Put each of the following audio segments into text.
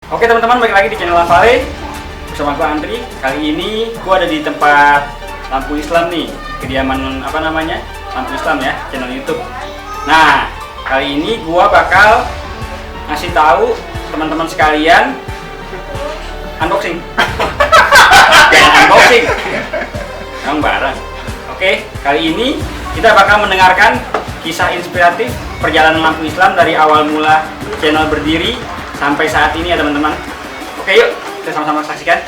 Oke teman-teman, balik lagi di channel Lavale bersama gue Andri. Kali ini gue ada di tempat lampu Islam nih, kediaman lampu Islam ya, channel YouTube. Nah, kali ini gue bakal ngasih tahu teman-teman sekalian unboxing. Jangan unboxing, yang barang. Oke, kali ini kita bakal mendengarkan kisah inspiratif perjalanan lampu Islam dari awal mula channel berdiri sampai saat ini ya teman-teman. Oke, yuk kita sama-sama saksikan.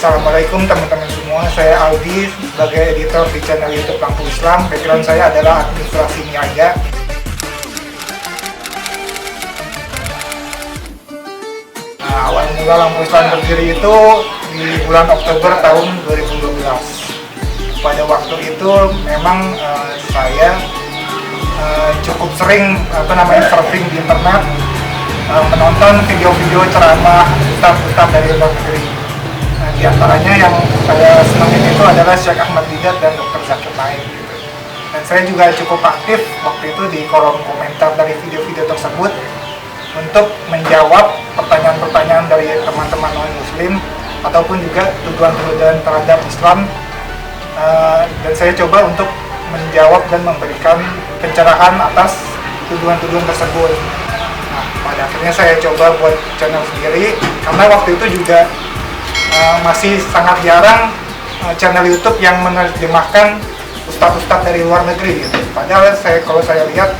Assalamualaikum teman-teman semua, saya Aldi sebagai editor di channel YouTube Lampu Islam. Background saya adalah administrasi niaga. Awal mula Lampu Islam berdiri itu di bulan Oktober tahun 2012. Pada waktu itu memang saya cukup sering surfing di internet, menonton video-video ceramah ustadz dari luar negeri. Di antaranya yang saya senangin itu adalah Syekh Ahmad Didat dan Dr. Zakir Naik. Dan saya juga cukup aktif waktu itu di kolom komentar dari video-video tersebut untuk menjawab pertanyaan-pertanyaan dari teman-teman non-muslim ataupun juga tuduhan-tuduhan terhadap Islam. Dan saya coba untuk menjawab dan memberikan pencerahan atas tuduhan-tuduhan tersebut. Nah, pada akhirnya saya coba buat channel sendiri karena waktu itu juga masih sangat jarang channel YouTube yang menerjemahkan ustadz-ustadz dari luar negeri gitu. Padahal kalau saya lihat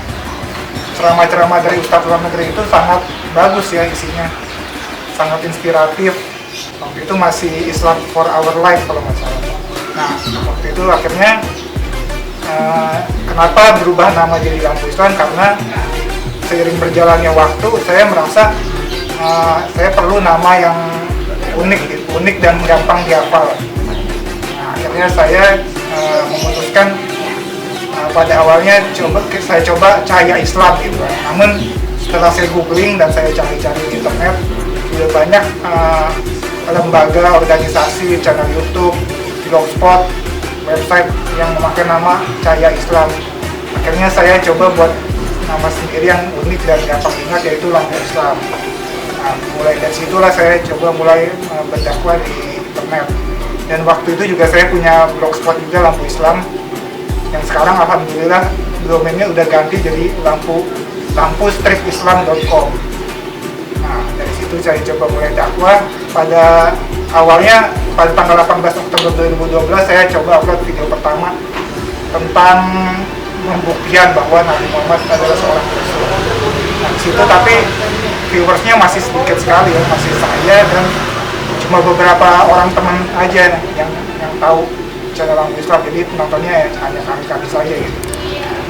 ceramah-ceramah dari ustadz luar negeri itu sangat bagus ya isinya, sangat inspiratif. Waktu itu masih Islam for our life kalau nggak salah. Nah, waktu itu akhirnya kenapa berubah nama jadi Lampu Islam, karena seiring berjalannya waktu saya merasa saya perlu nama yang unik dan gampang dihafal. Nah, akhirnya saya memutuskan pada awalnya saya coba Cahaya Islam gitu. Namun setelah saya googling dan saya cari-cari di internet, sudah banyak lembaga, organisasi, channel YouTube, blogspot, website yang memakai nama Cahaya Islam. Akhirnya saya coba buat nama sendiri yang unik dan gampang diingat, yaitu Lampu Islam. Nah, mulai dari situlah saya coba mulai berdakwah di internet. Dan waktu itu juga saya punya blogspot juga, Lampu Islam, yang sekarang alhamdulillah domainnya udah ganti jadi lampu-islam.com. Nah, dari situ saya coba mulai dakwah. Pada awalnya pada tanggal 18 Oktober 2012 saya coba upload video pertama tentang pembuktian bahwa Nabi Muhammad adalah seorang rasul. Nah, di situ tapi viewersnya masih sedikit sekali ya, masih saya dan cuma beberapa orang teman aja yang tahu channel Lampu Islam. Jadi penontonnya ya hanya kami saja gitu.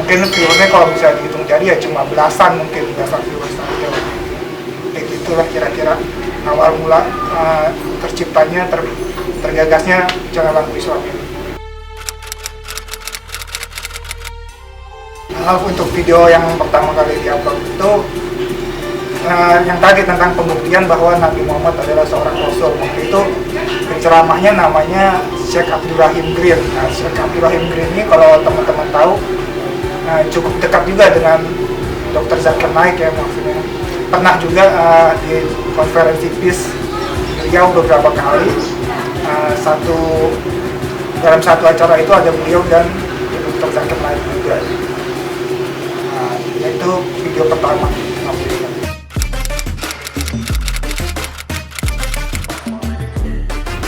Mungkin viewersnya kalau bisa dihitung jari ya cuma belasan viewers saja. Kayak gitulah kira-kira awal mula terciptanya, tergagasnya channel Lampu Islam ini. Untuk video yang pertama kali diupload itu yang tadi tentang pembuktian bahwa Nabi Muhammad adalah seorang Rasul. Waktu itu penceramahnya namanya Syekh Abdurrahim Green. Nah, Syekh Abdurrahim Green ini kalau teman-teman tahu cukup dekat juga dengan Dr. Zakir Naik ya, maksudnya. Pernah juga di konferensi PIS beliau beberapa kali. Dalam satu acara itu ada beliau dan Dr. Zakir Naik juga. Itu video pertama.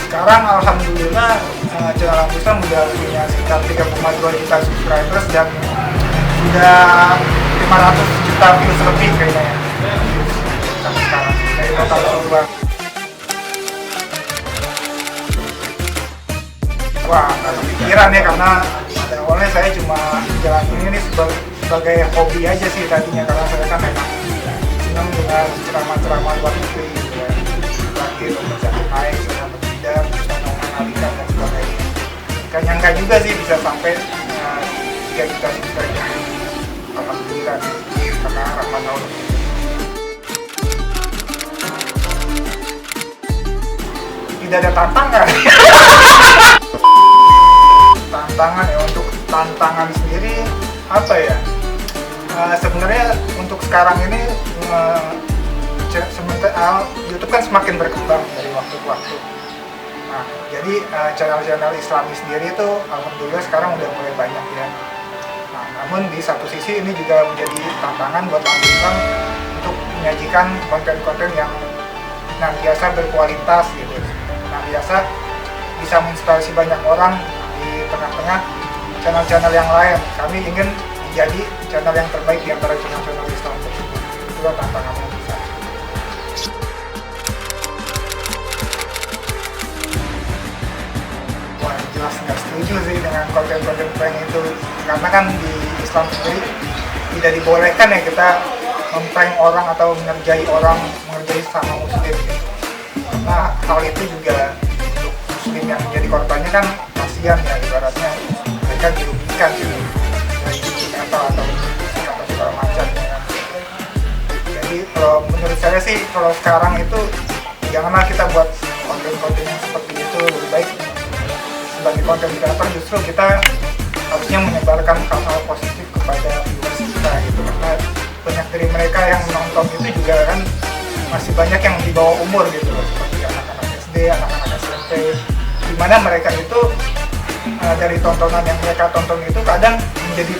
Sekarang alhamdulillah channel Lampu Islam udah punya sekitar 3,2 juta subscribers dan sudah 500 juta views lebih kayaknya ya. Sampai sekarang dari total follower. Wah, nggak kepikiran ya, karena pada awalnya saya cuma jalan ini sebagai hobi aja sih tadinya, karena saya kan memang senang dengan ceramah-ceramah luar negeri gitu ya. Lagi pembahasan naik, sudah tidak, bisa menganalisa dan sebagainya. Gak nyangka juga sih bisa sampai 3 juta subscriber. Alhamdulillah karena rahmat Allah. Tidak ada tantangan. Tantangan ya, untuk tantangan sendiri apa ya? Sebenarnya untuk sekarang ini YouTube kan semakin berkembang dari waktu ke waktu. Nah, jadi channel-channel Islami sendiri itu alhamdulillah sekarang udah mulai banyak ya. Nah, namun di satu sisi ini juga menjadi tantangan buat orang Islam untuk menyajikan konten-konten yang biasa berkualitas gitu. Biasa bisa menginspirasi banyak orang di tengah-tengah channel-channel yang lain. Kami ingin menjadi channel yang terbaik di antara channel-channel Islam tersebut. Itulah tantangannya besar. Wah, jelas nggak setuju sih dengan konten-konten prank itu, karena kan di Islam sendiri tidak dibolehkan ya kita memprank orang atau mengerjai sama muslim gitu. Nah, hal itu juga untuk muslim yang menjadi korbannya kan kasihan ya, ibaratnya mereka dirugikan gitu dari atau segala macam ya. Jadi kalau menurut saya sih, kalau sekarang itu janganlah kita buat konten-konten yang seperti itu. Lebih baik sebagai konten kreator justru kita harusnya menyebarkan hal-hal positif kepada viewers kita gitu, karena banyak dari mereka yang menonton itu juga kan masih banyak yang di bawah umur gitu loh, seperti anak-anak SD, anak-anak SMP, di mana mereka itu dari tontonan yang mereka tonton itu kadang menjadi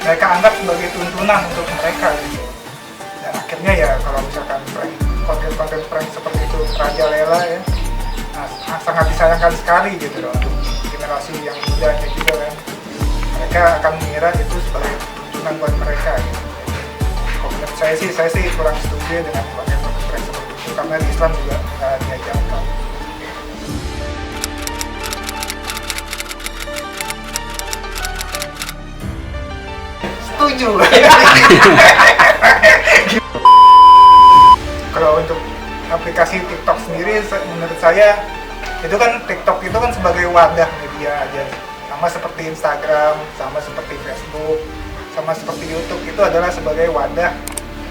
mereka anggap sebagai tuntunan untuk mereka gitu. Dan akhirnya ya kalau misalkan konten-konten prank seperti itu merajalela ya, sangat disayangkan sekali gitu loh untuk generasi yang mudanya juga kan. Mereka akan mengira itu sebagai tuntunan buat mereka gitu. Menurut saya sih kurang setuju dengan konten-konten prank seperti itu, karena di Islam juga nggak diajarkan. Setuju. Kalau untuk aplikasi TikTok sendiri, menurut saya itu kan TikTok itu kan sebagai wadah media aja, sama seperti Instagram, sama seperti Facebook, sama seperti YouTube, itu adalah sebagai wadah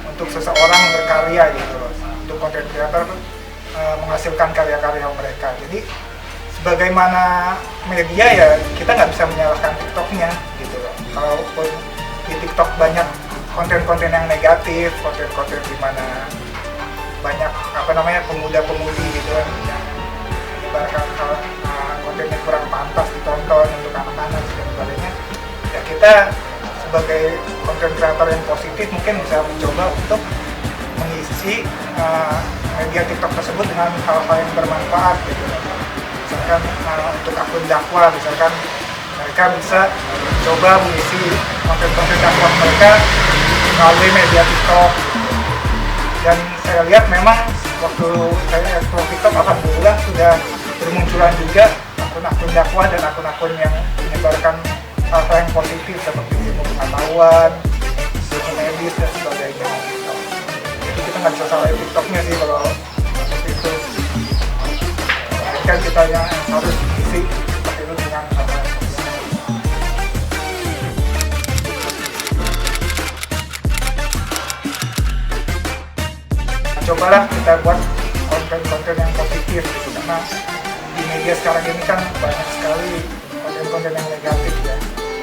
untuk seseorang berkarya gitu loh, untuk konten kreator menghasilkan karya-karya mereka. Jadi sebagaimana media ya kita nggak bisa menyalahkan TikToknya gitu loh. Kalaupun di TikTok banyak konten-konten yang negatif, konten-konten di mana banyak pemuda-pemudi gitu kan yang menyebarkan konten yang kurang pantas ditonton untuk anak-anak dan sebagainya, ya kita sebagai konten kreator yang positif mungkin bisa mencoba untuk mengisi media TikTok tersebut dengan hal-hal yang bermanfaat gitu. Misalkan untuk akun dakwah, misalkan mereka bisa coba mengisi konten-konten dakwah mereka melalui media TikTok. Dan saya lihat memang waktu saya explore TikTok, alhamdulillah sudah bermunculan juga akun-akun dakwah dan akun-akun yang menyebarkan hal-hal yang positif seperti ilmu pengetahuan, ilmu medis dan sebagainya. Jadi kita nggak bisa salahin TikToknya sih kalau seperti itu. Kan kita yang harus isi seperti itu dengan hal-hal yang positif. Cobalah kita buat konten-konten yang positif gitu, karena di media sekarang ini kan banyak sekali konten-konten yang negatif ya,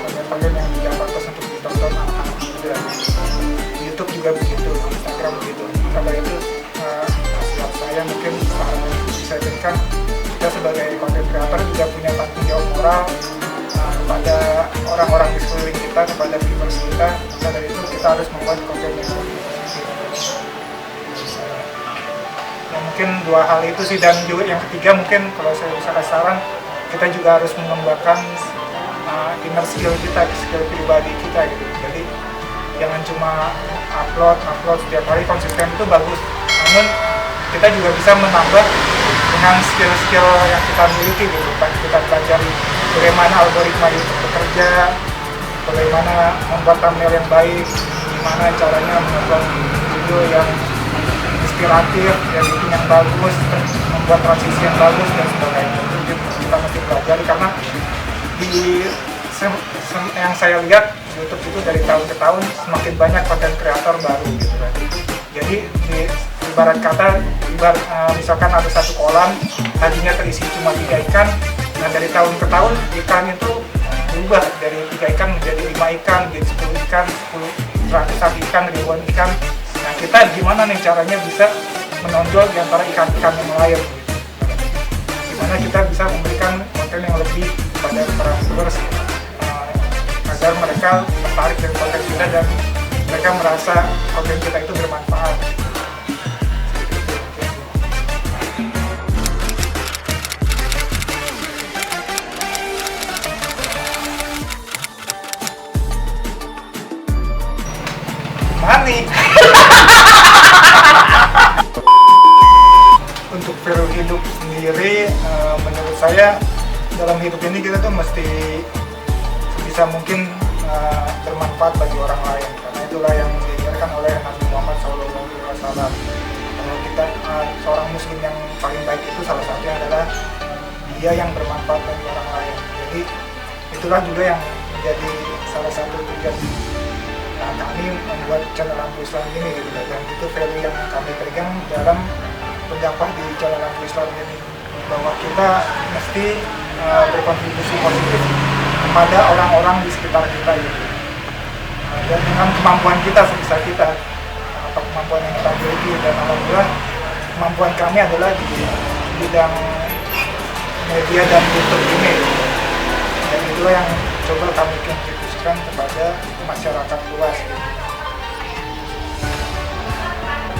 konten-konten yang tidak pantas untuk ditonton anak-anak muda. Di YouTube juga begitu, di Instagram begitu. Karena itu nasihat saya mungkin bisa jadikan kita sebagai konten kreator juga punya tanggung jawab moral kepada orang-orang di sekeliling kita, kepada viewers kita. Maka dari itu kita harus membuat konten yang positif. Mungkin dua hal itu sih, dan juga yang ketiga mungkin kalau saya bisa kasih saran, kita juga harus mengembangkan inner skill kita, skill pribadi kita gitu. Jadi jangan cuma upload setiap hari konsisten itu bagus, namun kita juga bisa menambah dengan skill-skill yang kita miliki gitu. Kita pelajari bagaimana algoritma YouTube bekerja, bagaimana membuat thumbnail yang baik, gimana caranya membuat video yang inspiratif, editing yang bagus, membuat transisi yang bagus dan sebagainya. Itu kita mesti pelajari karena yang saya lihat YouTube itu dari tahun ke tahun semakin banyak konten kreator baru gitu kan. Jadi ibarat kata misalkan ada satu kolam tadinya terisi cuma 3 ikan, nah dari tahun ke tahun ikan itu berubah dari 3 ikan menjadi 5 ikan, jadi 10 ikan, 100 ikan, ribuan ikan. Nah kita gimana nih caranya bisa menonjol di antara ikan-ikan yang lain gitu. Gimana kita bisa memberikan konten yang lebih kepada para viewers agar mereka tertarik dengan konten kita dan mereka merasa konten kita itu bermanfaat. Mani. Untuk value hidup sendiri, menurut saya dalam hidup ini kita tuh mesti bisa mungkin bermanfaat bagi orang lain, karena itulah yang diajarkan oleh Nabi Muhammad SAW. Kalau kita seorang muslim yang paling baik itu salah satunya adalah dia yang bermanfaat bagi orang lain. Jadi itulah juga yang menjadi salah satu tujuan kami membuat channel Lampu Islam ini gitu, dan itu value yang kami pegang dalam berdakwah di channel Lampu Islam ini, bahwa kita mesti berkontribusi positif kepada orang-orang di sekitar kita gitu. Dan dengan kemampuan kita sebisa kita, atau kemampuan yang kita miliki, dan alhamdulillah kemampuan kami adalah di bidang media dan YouTube ini, dan itulah yang coba kami kontribusikan kepada masyarakat luas gitu.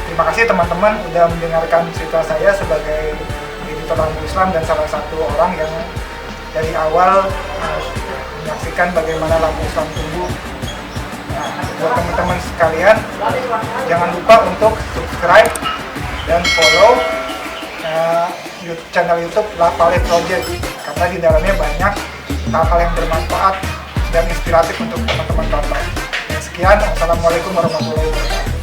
Terima kasih teman-teman udah mendengarkan cerita saya sebagai editor Lampu Islam dan salah satu orang yang dari awal menyaksikan bagaimana Lampu Islam tumbuh. Nah, buat teman-teman sekalian, jangan lupa untuk subscribe dan follow channel YouTube La Pale Project, karena di dalamnya banyak hal-hal yang bermanfaat dan inspiratif untuk teman-teman tonton. Sekian, wassalamualaikum warahmatullahi wabarakatuh.